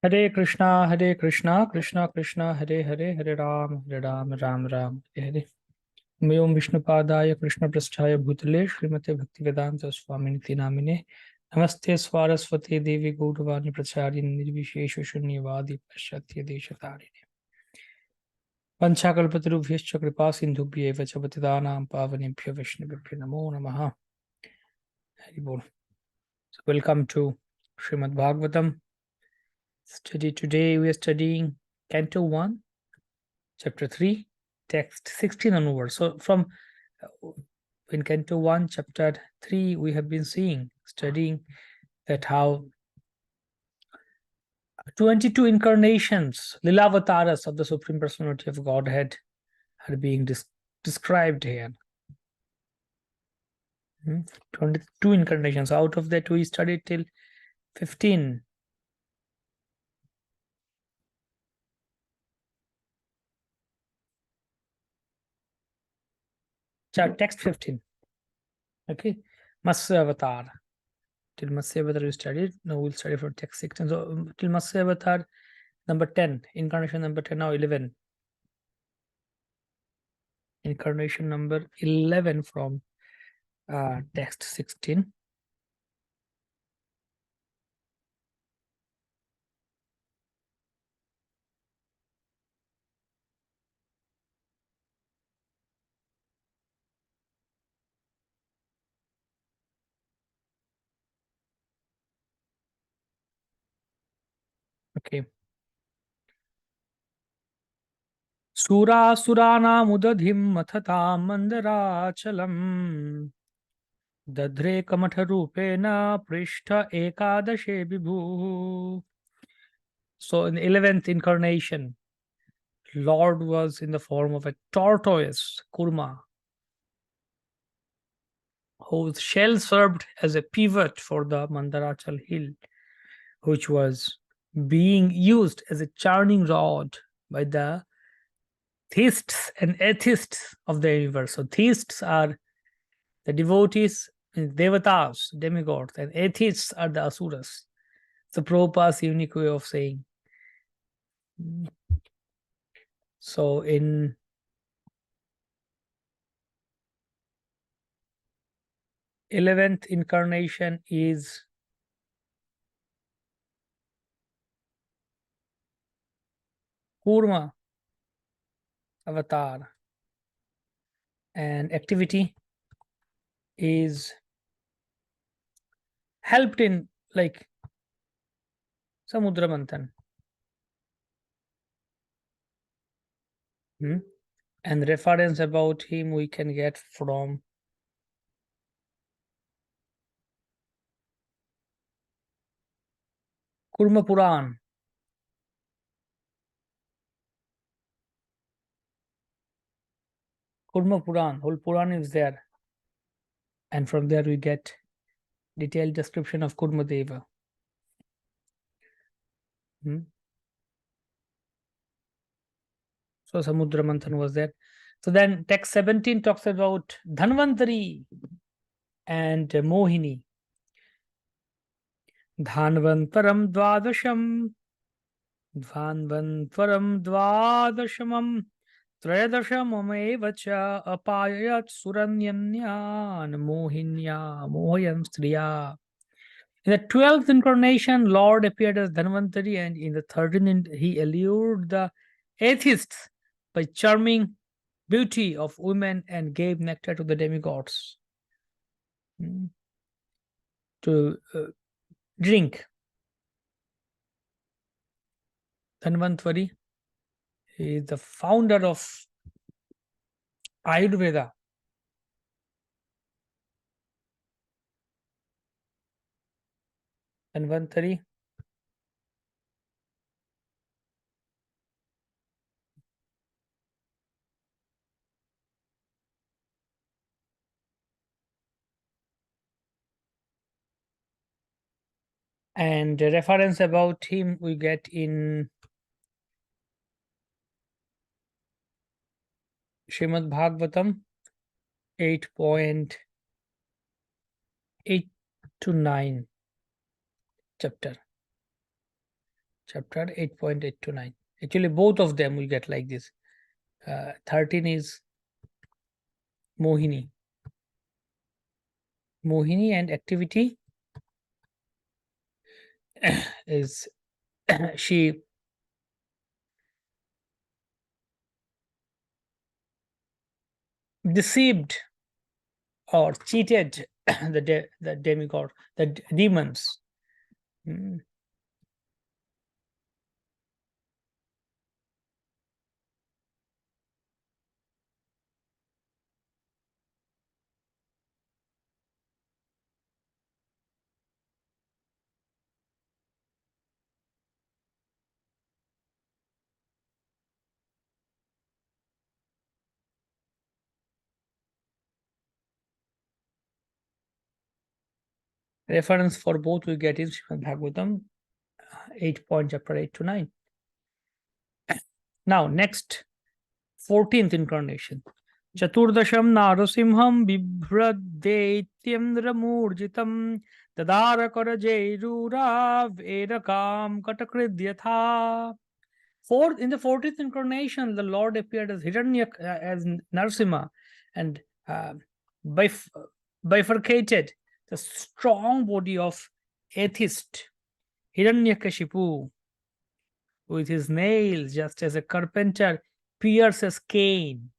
Hare Krishna, Krishna Krishna, Hare Hare, Hare Ram, Ram Ram, Hare Hare. Om Vishnupadaya Krishna Prasthaya Bhutale Srimate Bhaktivedanta Swaminiti Namine Namaste Saraswati Devi Gaudavani Pracharini Nirvishesha Shunyavadi Paschatya Deshatarine Panchakalpatarubhyascha Kripa Sindhubhyeva Cha Patidanam Pavanebhyo Vaishnavibhyo Namo Namaha. Hari Bol. So welcome to Srimad Bhagavatam study. Today we are studying Canto 1, Chapter 3, text 16 onwards. So from in Canto 1, Chapter 3, we have been studying that how 22 incarnations, Lilavataras of the Supreme Personality of Godhead are being described here. 22 incarnations. Out of that, we studied till 15. Text 15. Okay. Matsya Avatar. Till Matsya Avatar we studied. Now we'll study for text 16. So till Matsya Avatar number 10. Incarnation number 10. Now 11. Incarnation number 11 from text 16. Okay. Surasuranamudadhim mathata mandarachalam dadre kamatharupena prishtha ekadashe vibhu. So in the 11th incarnation, Lord was in the form of a tortoise, Kurma, whose shell served as a pivot for the Mandarachal hill, which was being used as a churning rod by the theists and atheists of the universe. So theists are the devotees, devatas, demigods, and atheists are the asuras. So Prabhupada's unique way of saying. So in 11th incarnation is Kurma avatar, and activity is helped in like Samudra Manthan. And reference about him we can get from Kurma Puran. Kurma Puran, whole Puran is there. And from there we get detailed description of Kurma Deva. So Samudra Manthan was there. So then text 17 talks about Dhanvantari and Mohini. Dhanvantaram dvadasham dvadashamam trayadashamam cha apayat suranyanyan mohinya mohayan striya. In the 12th incarnation, Lord appeared as Dhanvantari, and in the 13th, he allured the atheists by charming beauty of women and gave nectar to the demigods to drink. Dhanvantari is the founder of Ayurveda. Dhanvantari and the reference about him we get in Srimad Bhagavatam 8.8 to 9 chapter. chapter 8.8 to 9. Actually, both of them will get like this. 13 is Mohini. Mohini, and activity is she deceived or cheated the demigod, the demons. Reference for both we get in Srimad Bhagavatam chapter 8 to 9. Now, next, 14th incarnation. Chaturdasham Narasimham Bibhradetyamramurjitam Tadarakarajairura Vedakam Katakridyatha. In the 14th incarnation, the Lord appeared as Hiranyak, as Narasimha, and bifurcated the strong body of atheist Hiranyakashipu with his nails, just as a carpenter pierces cane.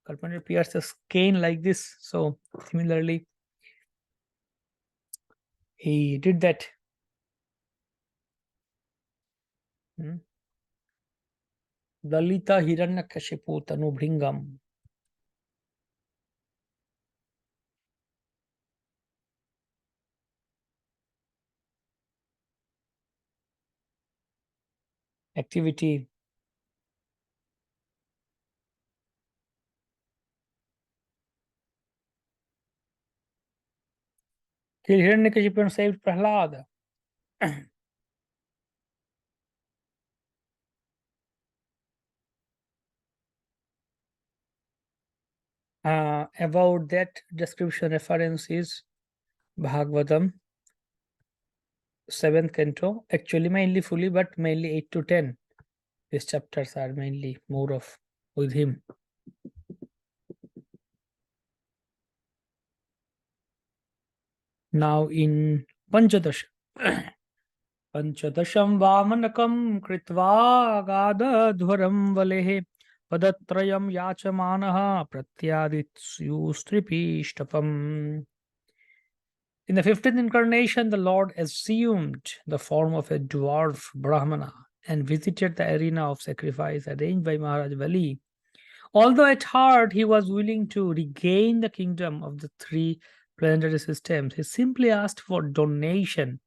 Carpenter pierces cane like this. So similarly, he did that. Dalita Hiranyakashipu Tanubhringam. Activity. Till Hiranyakashipu saved Prahlad. About that description, reference is Bhagavatam 7th canto. Actually, mainly fully, but mainly 8 to 10. These chapters are mainly more of with him. Now in Panchadash. Panchadasham Vamanakam Kritva Gadadhvaram Valehe Padatrayam Yachamanaha Pratyaditsyustripishtapam. In the 15th incarnation, the Lord assumed the form of a dwarf Brahmana and visited the arena of sacrifice arranged by Maharaj Bali. Although at heart he was willing to regain the kingdom of the three planetary systems, he simply asked for donation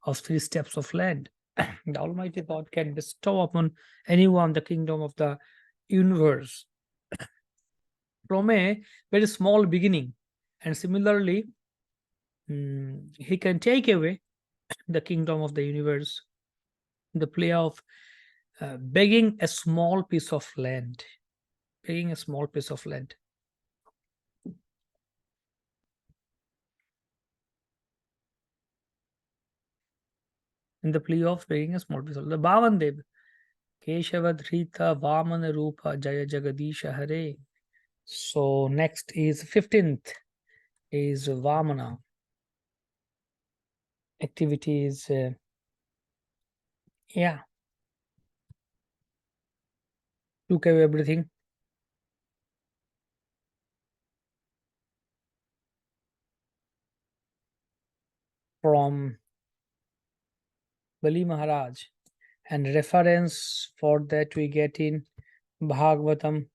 of 3 steps of land. The Almighty God can bestow upon anyone the kingdom of the universe from a very small beginning. And similarly, he can take away the kingdom of the universe, the play of begging a small piece of land. Begging a small piece of land. In the plea of begging a small piece of land. The Bhavan Dev. Keshavadhrita Vamana Rupa Jaya Jagadisha Hare. So next is 15th is Vamana. Activity is took away everything. From Bali Maharaj, and reference for that we get in Bhagavatam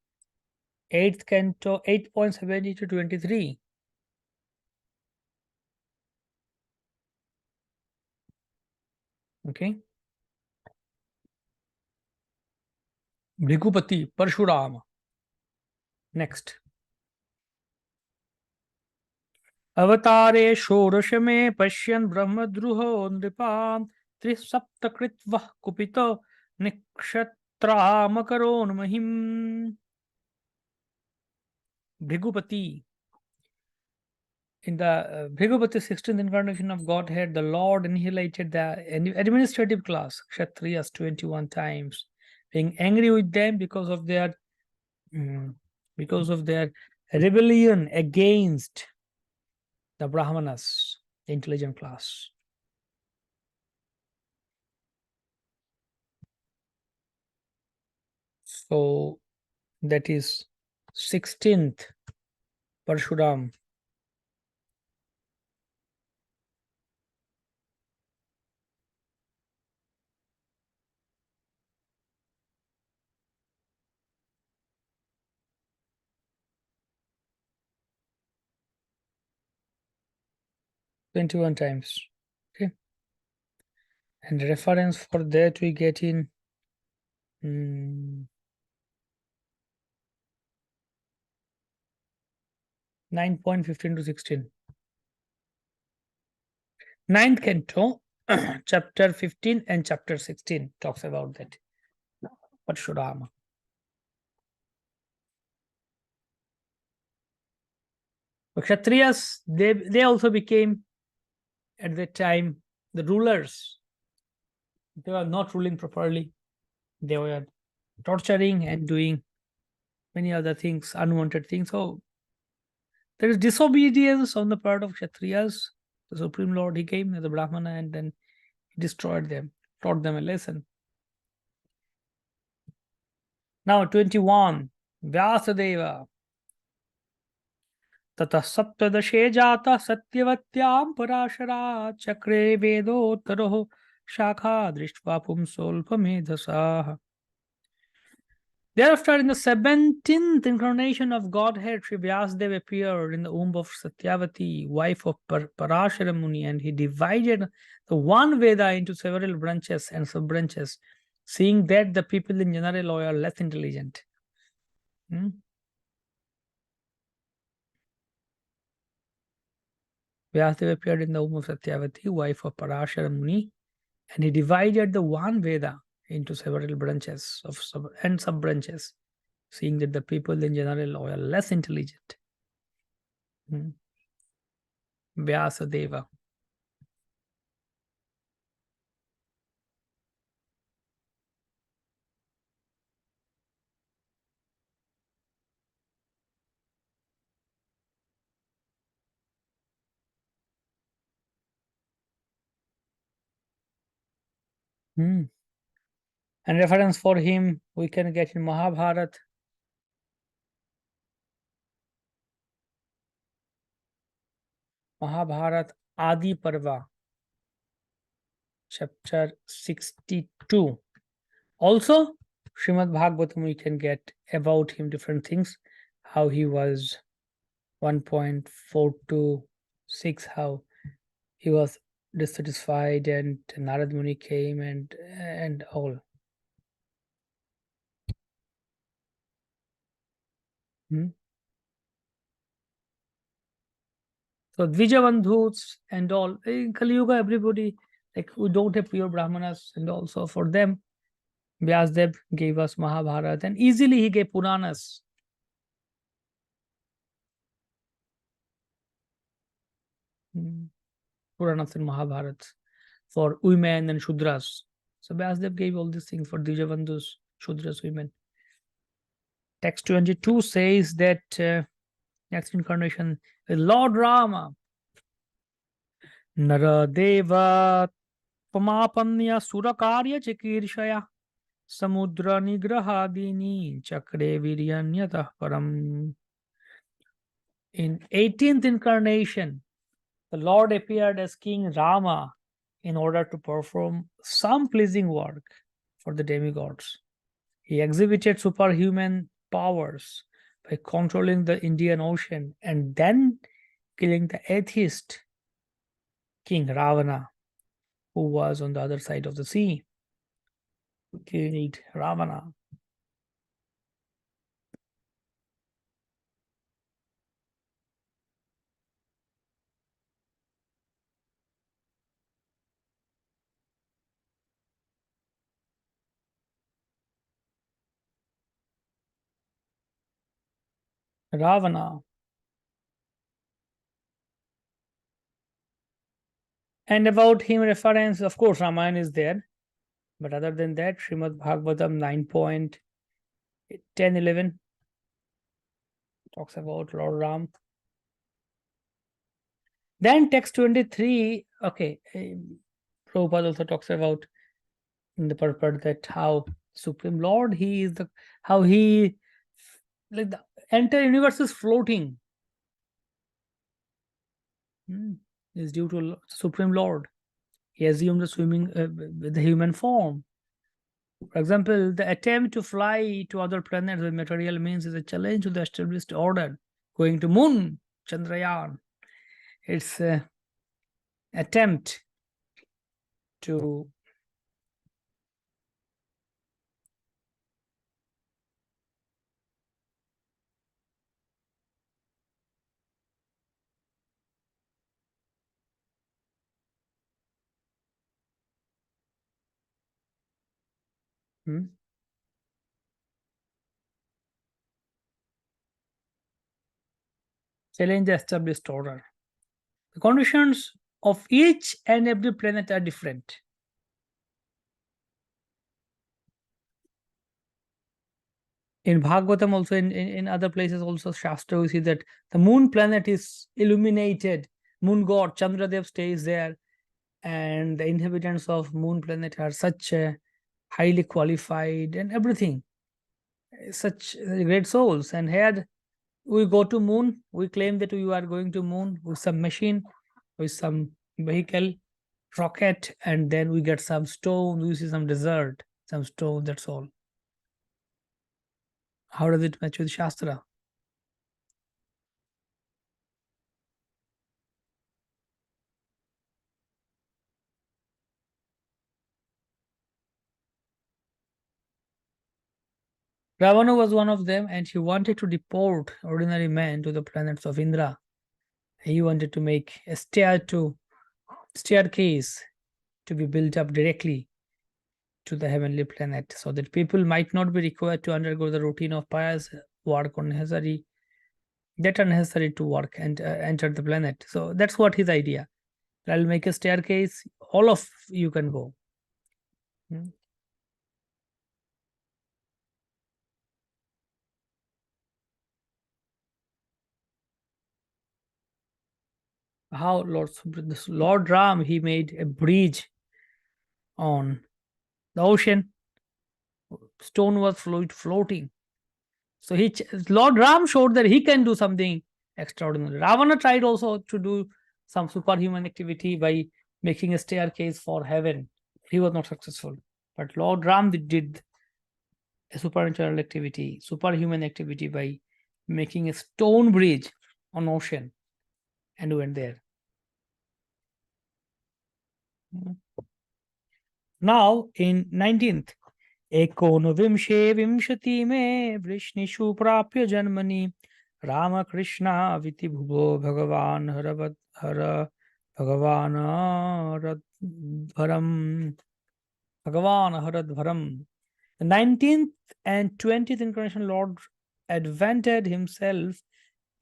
8th canto 8.70 to 23. Okay. Bhrigupati Parshurama. Next. Avatare Shorasha me Pashyan Brahmadruho Nripa Trisaptakritvah Kupito Nikshatra Makaron Mahim. Bhrigupati. in the Bhagavati 16th incarnation of Godhead, the Lord annihilated the administrative class, Kshatriyas, 21 times, being angry with them mm, because of their rebellion against the Brahmanas, the intelligent class. So that is 16th Parshuram. Twenty-one times. Okay. And the reference for that we get in 9.15 to 16. Ninth canto, chapter 15 and chapter 16 talks about that. Parshurama. The Kshatriyas, they also became at that time the rulers. They were not ruling properly. They were torturing and doing many other things, unwanted things. So there is disobedience on the part of Kshatriyas. The Supreme Lord, he came as a Brahmana and then he destroyed them, taught them a lesson. Now 21, Vyasadeva. ततः सप्तदशे जातः सत्यवत्यां पराशरा चक्रे वेदोत्तरो शाखा दृष्ट्वा पुंसोऽल्पमेधसाः. Thereafter, in the 17th incarnation of Godhead, Sri Vyasadeva appeared in the womb of Satyavati, wife of Parashara Muni, and he divided the one Veda into several branches and sub-branches, seeing that the people in general are less intelligent. Vyasadeva appeared in the womb of Satyavati, wife of Parashara Muni, and he divided the one Veda into several branches and sub-branches, seeing that the people in general are less intelligent. Vyasadeva. And reference for him we can get in Mahabharata. Mahabharata Adi Parva, chapter 62. Also, Srimad Bhagavatam we can get about him different things, how he was 1.426, how he was dissatisfied and Narad Muni came and all. So Dvijabandhus and all. In Kali Yuga, everybody, like we don't have pure Brahmanas, and also for them, Vyasdev gave us Mahabharata, and easily he gave Puranas. Puranas and Mahabharats for women and Shudras. So Vyasdev gave all these things for Dvijabandhus, Shudras, women. Text 22 says that next incarnation is Lord Rama. Naradeva Pamapanya Surakarya Chikirshaya Samudra Nigrahadini Chakre Viryanyatah Param. In 18th incarnation, the Lord appeared as King Rama in order to perform some pleasing work for the demigods. He exhibited superhuman powers by controlling the Indian Ocean and then killing the atheist King Ravana, who was on the other side of the sea. He killed Ravana. Ravana. And about him reference, of course, Ramayana is there. But other than that, Srimad Bhagavatam 9.10-11 talks about Lord Ram. Then text 23, okay, Prabhupada also talks about in the purport that how Supreme Lord, he is how he, like the entire universe is floating. Is due to Supreme Lord. He assumed the swimming with the human form. For example, the attempt to fly to other planets with material means is a challenge to the established order. Going to moon, Chandrayaan, it's an attempt to challenge the established order. The conditions of each and every planet are different. In Bhagavatam, also in other places, also Shastra, we see that the moon planet is illuminated. Moon god Chandradev stays there, and the inhabitants of moon planet are such highly qualified and everything, such great souls. And here we go to moon, we claim that we are going to moon with some machine, with some vehicle, rocket, and then we get some stone, we see some desert, some stone, that's all. How does it match with Shastra? Ravana was one of them, and he wanted to deport ordinary men to the planets of Indra. He wanted to make a staircase to be built up directly to the heavenly planet, so that people might not be required to undergo the routine of pious work unnecessary to work and enter the planet. So that's what his idea. I'll make a staircase, all of you can go. How Lord Ram, he made a bridge on the ocean. Stone was floating. So Lord Ram showed that he can do something extraordinary. Ravana tried also to do some superhuman activity by making a staircase for heaven. He was not successful. But Lord Ram did a supernatural activity, superhuman activity, by making a stone bridge on ocean and went there. Now in 19th, एकोनविंशे विंशति में वृष्णिषु प्राप्य जन्मनि Ramakrishna Viti भुवो भगवान हरद्भरम. The 19th and 20th incarnation Lord advented himself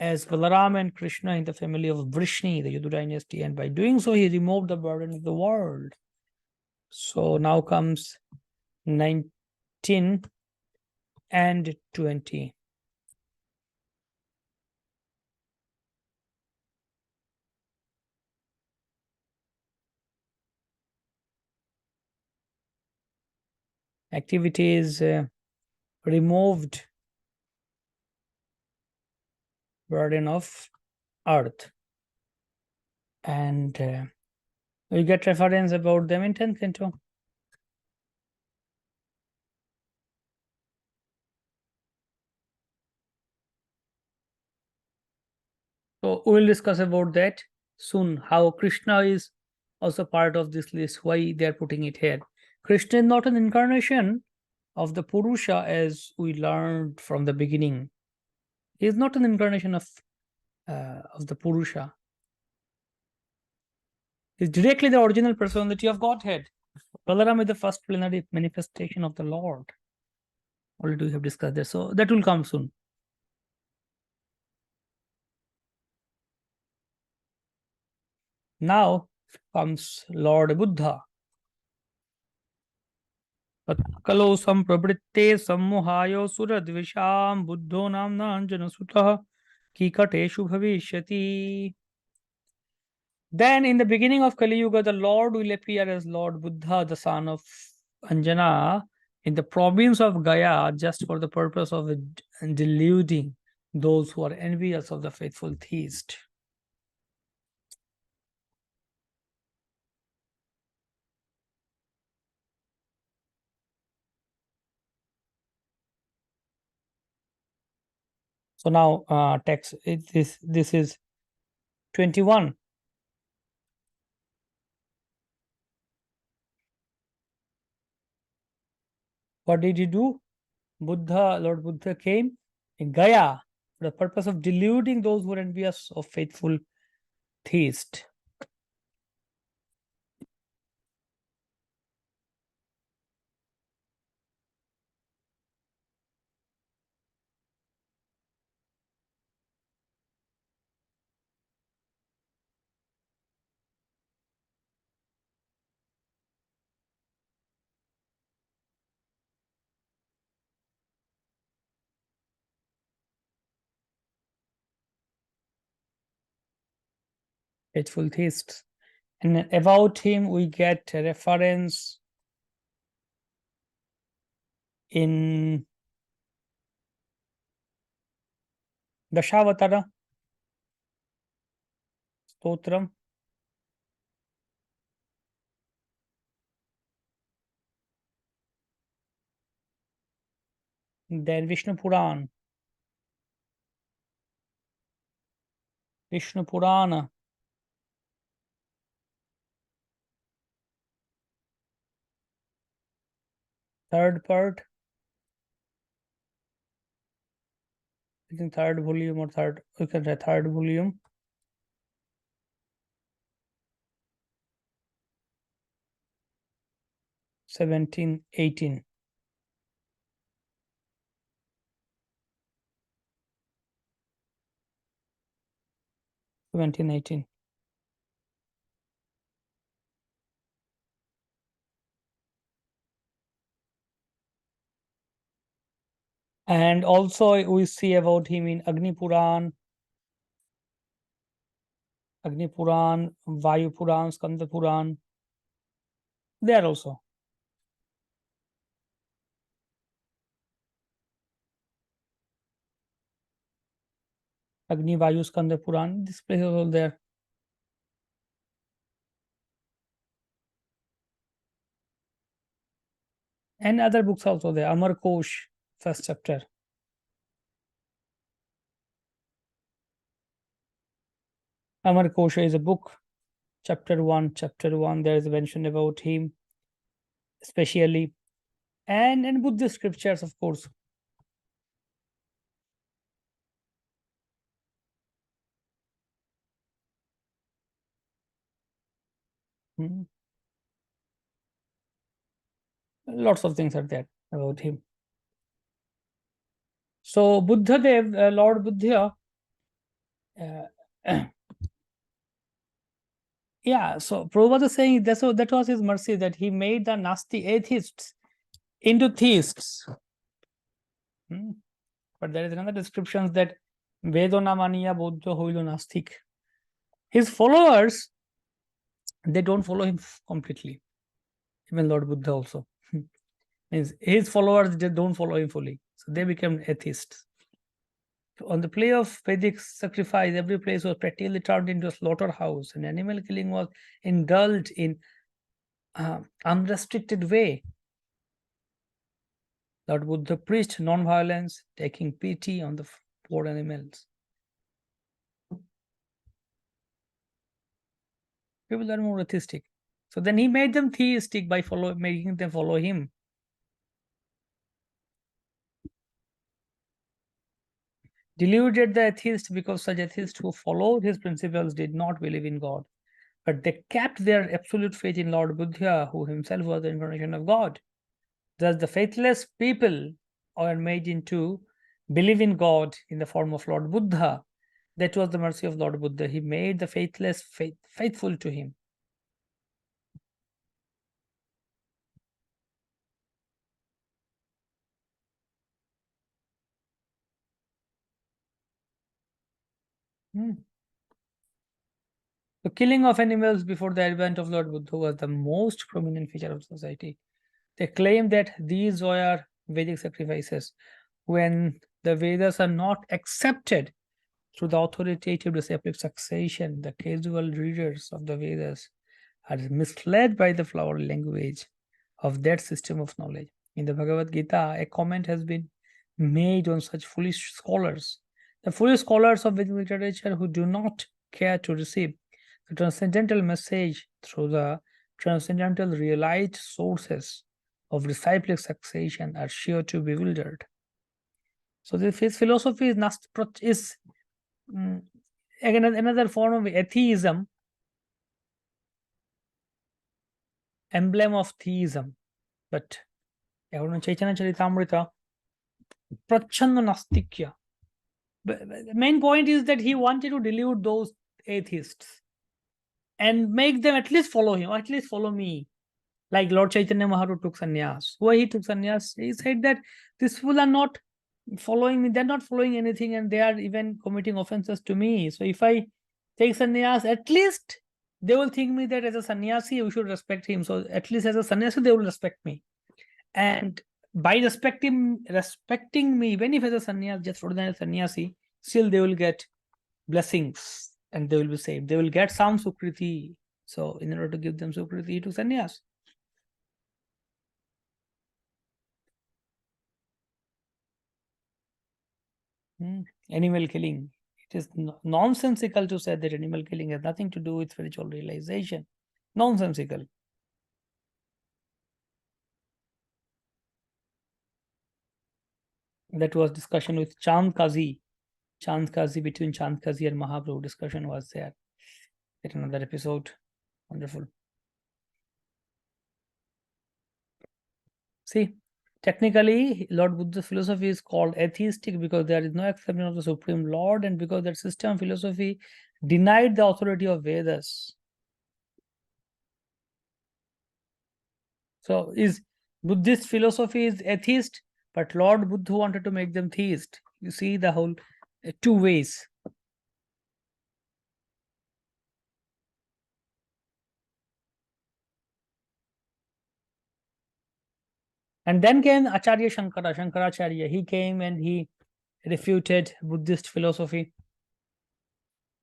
as Balaram and Krishna in the family of Vrishni, the Yadu dynasty, and by doing so he removed the burden of the world. So now comes 19 and 20. Activities removed burden of earth, and we get reference about them in 10th canto. So we will discuss about that soon, how Krishna is also part of this list, why they are putting it here. Krishna is not an incarnation of the Purusha as we learned from the beginning. He is not an incarnation of the Purusha. He is directly the original personality of Godhead. Balaram is the first plenary manifestation of the Lord. Already we have discussed this, so that will come soon. Now comes Lord Buddha. Kalo samprabritte sammohayo suradvisham buddho namna anjana sutah kikateshu bhavishyati. Then in the beginning of Kali Yuga, the Lord will appear as Lord Buddha, the son of Anjana, in the province of Gaya, just for the purpose of deluding those who are envious of the faithful theist. So now text this is 21. What did he do? Lord Buddha came in Gaya for the purpose of deluding those who are envious of faithful theist. Faithful theists. And about him, we get a reference in Dashavatara Stotram. Then Vishnu Puran. Vishnu Purana. Third part. I think third volume or third, you can say third volume. '17, 18. 17, 18. And also we see about him in Agni Puran, Vayu Puran, Skanda Puran. There also. Agni, Vayu, Skanda Puran. This place is all there. And other books also there. Amar Kosh, first chapter. Amar Kosha is a book. Chapter 1, there is mention about him, especially. And Buddhist scriptures, of course. Lots of things are there about him. So Buddha Dev, Lord Buddha, yeah, so Prabhupada is saying that was his mercy, that he made the nasty atheists into theists. But there is another description that Vedona Maniya Buddha Hoilo Nastik. His followers, they don't follow him completely. Even Lord Buddha also. Means his followers, they don't follow him fully. So they became atheists. So on the play of Vedic sacrifice, every place was practically turned into a slaughterhouse, and animal killing was indulged in unrestricted way. Lord Buddha preached non-violence, taking pity on the poor animals. People are more atheistic. So then he made them theistic by making them follow him. Deluded the atheists, because such atheists who followed his principles did not believe in God, but they kept their absolute faith in Lord Buddha, who himself was the incarnation of God. Thus the faithless people are made into believe in God in the form of Lord Buddha. That was the mercy of Lord Buddha. He made the faithless faithful to him. The killing of animals before the advent of Lord Buddha was the most prominent feature of society. They claim that these were Vedic sacrifices. When the Vedas are not accepted through the authoritative disciplic succession, the casual readers of the Vedas are misled by the flowery language of that system of knowledge. In the Bhagavad Gita, a comment has been made on such foolish scholars. The foolish scholars of Vedic literature who do not care to receive the transcendental message through the transcendental realized sources of disciplic succession are sure to be bewildered. So his philosophy is mm, again another form of atheism, emblem of theism. But Chaitanya Charitamrita, Prachanda Nastikya. The main point is that he wanted to delude those atheists and make them at least follow him, or at least follow me. Like Lord Chaitanya Mahaprabhu took sannyas. Why he took sannyas? He said that these people are not following me, they're not following anything, and they are even committing offenses to me. So if I take sannyas, at least they will think me that as a sannyasi, we should respect him. So at least as a sannyasi, they will respect me. And by respecting me, even if as a sannyasi, just ordinary sannyasi, still they will get blessings and they will be saved. They will get some sukriti. So in order to give them sukriti, to sannyas. Animal killing. It is nonsensical to say that animal killing has nothing to do with spiritual realization. Nonsensical. That was discussion with Chand Kazi. Chand Kazi, between Chand Kazi and Mahaprabhu, discussion was there. At another episode. Wonderful. See, technically, Lord Buddha's philosophy is called atheistic because there is no acceptance of the Supreme Lord, and because that system philosophy denied the authority of Vedas. So is Buddhist philosophy is atheist, but Lord Buddha wanted to make them theist. You see the whole two ways. And then came Acharya Shankaracharya. He came and he refuted Buddhist philosophy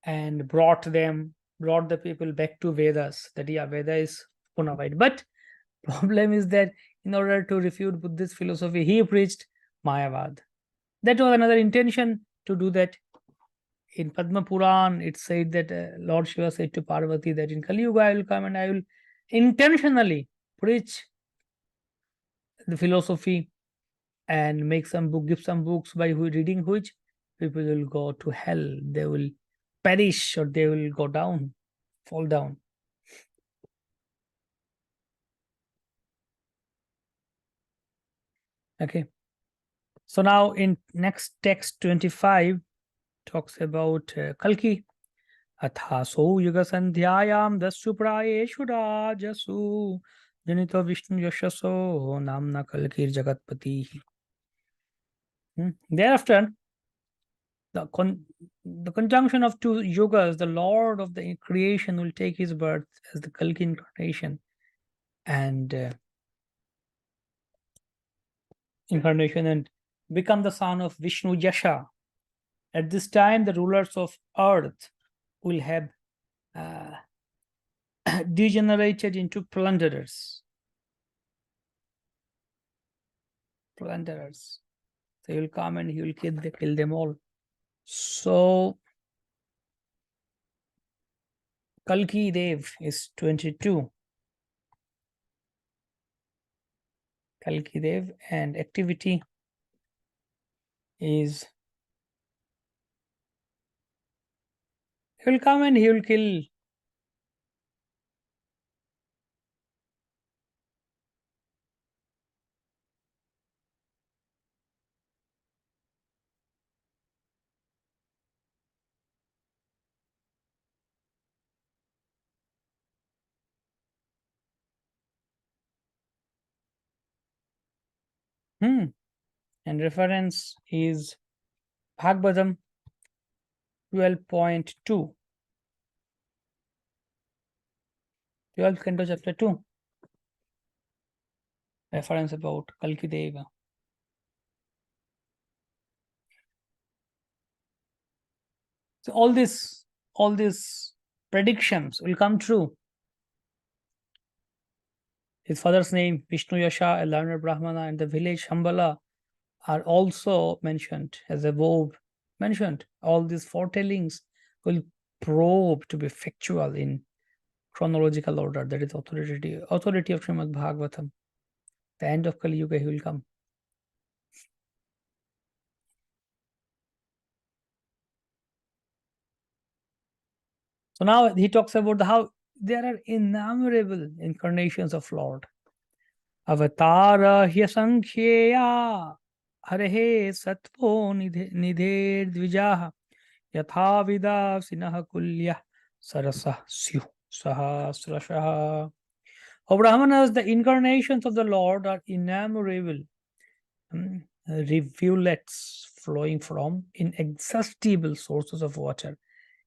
and brought the people back to Vedas. That yeah, Veda is bona fide. But problem is that in order to refute Buddhist philosophy, he preached Mayavad. That was another intention to do that. In Padma Puran, it said that Lord Shiva said to Parvati that in Kali Yuga I will come and I will intentionally preach the philosophy and make some book, give some books by reading which people will go to hell. They will perish or they will go down, fall down. Okay. So now in next text 25 talks about Kalki. अथासो युग संध्यायाम दस्यु प्रायेषु राजसु जनितो विष्णु यशसो नामना कल्किर Jagatpati. Thereafter, the conjunction of two yugas, the Lord of the creation will take his birth as the Kalki incarnation and become the son of Vishnu Yasha. At this time, the rulers of earth will have degenerated into plunderers. Plunderers. So he will come and he will kill them all. So Kalki Dev is 22. Kalki Dev, and activity is he will come and he will kill and reference is Bhagavatam 12.2. 12th Canto, Chapter 2. Reference about Kalki Deva. So all these predictions will come true. His father's name, Vishnu Yasha, a learned Brahmana, and the village Shambhala are also mentioned as above mentioned. All these foretellings will prove to be factual in chronological order. That is authority of Srimad Bhagavatam. The end of Kali Yuga, he will come. So now he talks about how there are innumerable incarnations of Lord. Avatara hyasankhyeya harehe satvo nidher dvijaha yatha vida sinah kulya sarasah syu sahasrashah. O Brahmanas, the incarnations of the Lord are innumerable rivulets flowing from inexhaustible sources of water.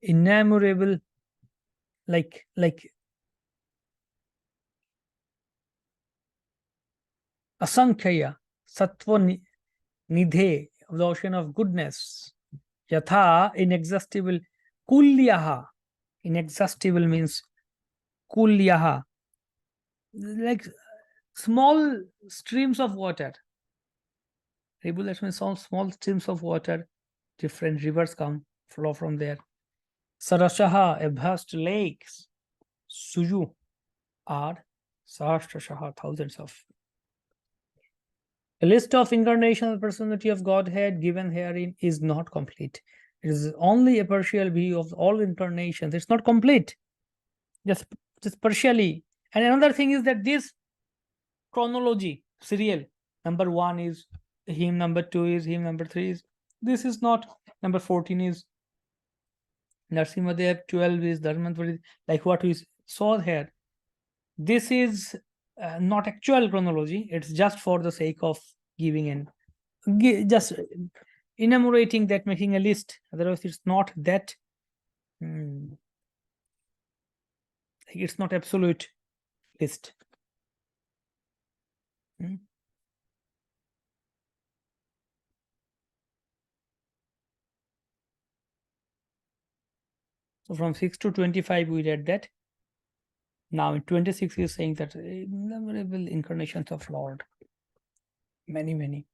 Innumerable, like asankhya, sattva nidhe, of the ocean of goodness. Yatha, inexhaustible. Kulyaha, inexhaustible means kulyaha, like small streams of water. Rivulets means small streams of water. Different rivers flow from there. Sarashaha, a vast lakes. Suju are Sahasrashaha, thousands of. The list of incarnations of personality of Godhead given herein is not complete. It is only a partial view of all incarnations. It's not complete, just partially. And another thing is that this chronology, serial, number 1 is him, number 2 is him, number 3 is. This is not. Number 14 is Narsimhadev, 12 is Dharmantvari, like what we saw here. This is not actual chronology. It's just for the sake of giving and just enumerating that, making a list. Otherwise, it's not that. It's not absolute list. So from 6 to 25, we read that. Now in 26, he is saying that innumerable incarnations of Lord. Many, many.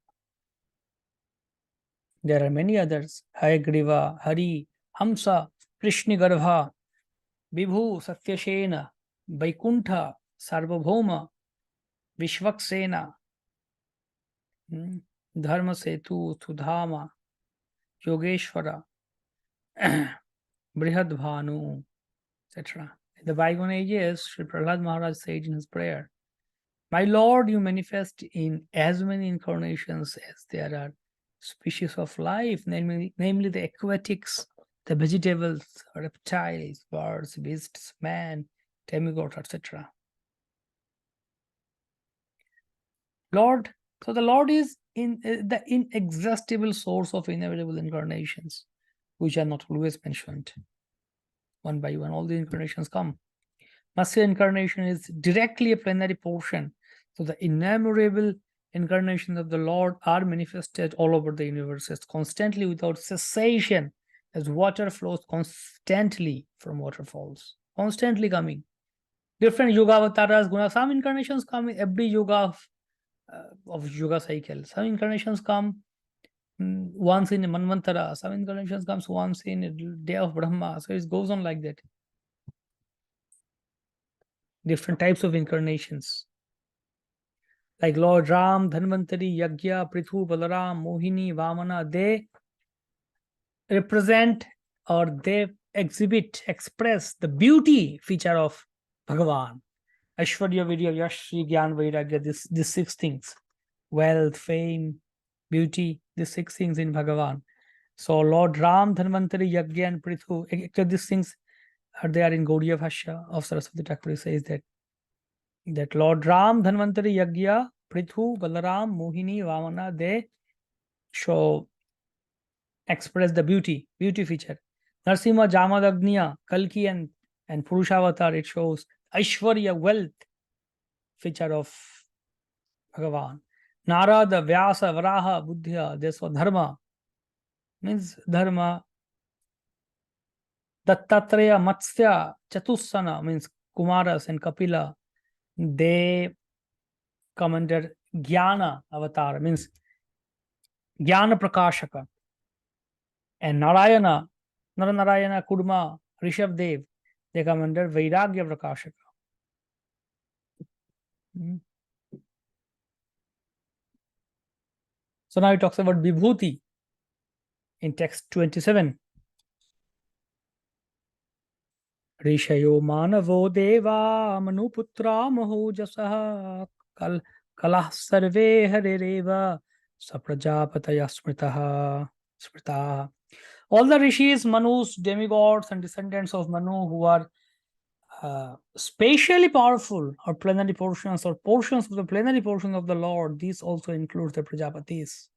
There are many others. Hayagriva, Hari, Hamsa, Krishna-garbha, Vibhu, Satyashena, Vaikuntha, Sarvabhauma, Vishvaksena, Dharma Setu, Sudhama, Yogeshwara, Brihadbhanu, etc. In the bygone ages, Sri Prahlad Maharaj said in his prayer, "My Lord, you manifest in as many incarnations as there are species of life, namely the aquatics, the vegetables, reptiles, birds, beasts, man, demigods, etc." Lord, so the Lord is in the inexhaustible source of inevitable incarnations, which are not always mentioned. One by one, all the incarnations come. Matsya incarnation is directly a plenary portion. So the innumerable incarnations of the Lord are manifested all over the universes, constantly without cessation, as water flows constantly from waterfalls, constantly coming. Different yoga avatars, guna, some incarnations come in every yoga of yoga cycle. Some incarnations come once in a manvantara, some incarnations comes once in a day of Brahma. So it goes on like that. Different types of incarnations. Like Lord Ram, Dhanvantari, Yagya, Prithu, Balaram, Mohini, Vamana, they represent or they express the beauty feature of Bhagavan. Aishwarya, Virya, Yash, Gyan, Vairagya, these 6 things. Wealth, fame, beauty, these 6 things in Bhagavan. So Lord Ram, Dhanvantari, Yagya and Prithu, actually these things are there in Gaudiya Bhashya of Saraswati Thakur. Says that Lord Ram, Dhanvantari, Yagya, Prithu, Balaram, Mohini, Vamana, they express the beauty feature. Narsimha, Jamadagnya, Kalki, and Purushavatar, it shows Aishwarya, wealth, feature of Bhagavan. Narada, Vyasa, Varaha, Buddhya, Desva, Dharma, means Dharma. Dattatreya, Matsya, Chatussana, means Kumaras and Kapila, they come under Jnana avatar, means Jnana Prakashaka. And Narayana, Naranarayana, Kurma, Rishabdev, they come under Vairagya Prakashaka. So now he talks about Vibhuti in text 27. Rishayo Manavo Deva Manuputra Mahojasah Kalah Sarve Harireva Saprajapataya Smritaha. All the rishis, Manus, demigods, and descendants of Manu who are spatially powerful, or plenary portions, or portions of the plenary portion of the Lord, these also include the Prajapatis.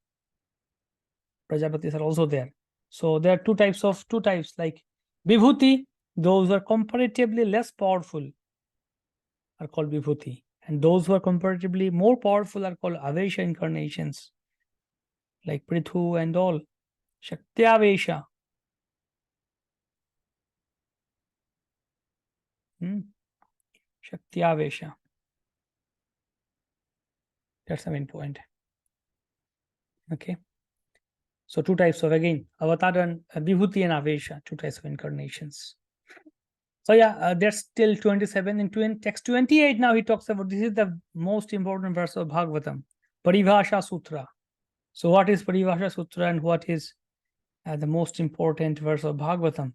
Prajapatis are also there. So there are two types, like Vibhuti, those who are comparatively less powerful are called Vibhuti, and those who are comparatively more powerful are called Avesha incarnations, like Prithu and all. Shaktyavesha. Shaktyavesha. That's the main point. Okay. So two types of, again, Avatar and Vibhuti and Avesha, two types of incarnations. So yeah, that's till 27. In text 28 now he talks about, this is the most important verse of Bhagavatam, Paribhasha Sutra. So what is Paribhasha Sutra and what is the most important verse of Bhagavatam?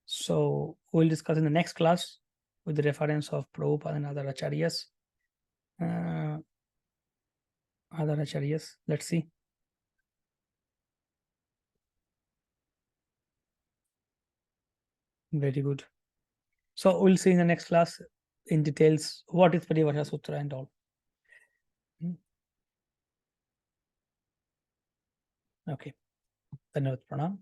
So we'll discuss in the next class with the reference of Prabhupada and other acharyas. Let's see. Very good. So we'll see in the next class in details what is Paribhasha Sutra and all. Okay. Dhanyavat Pranam.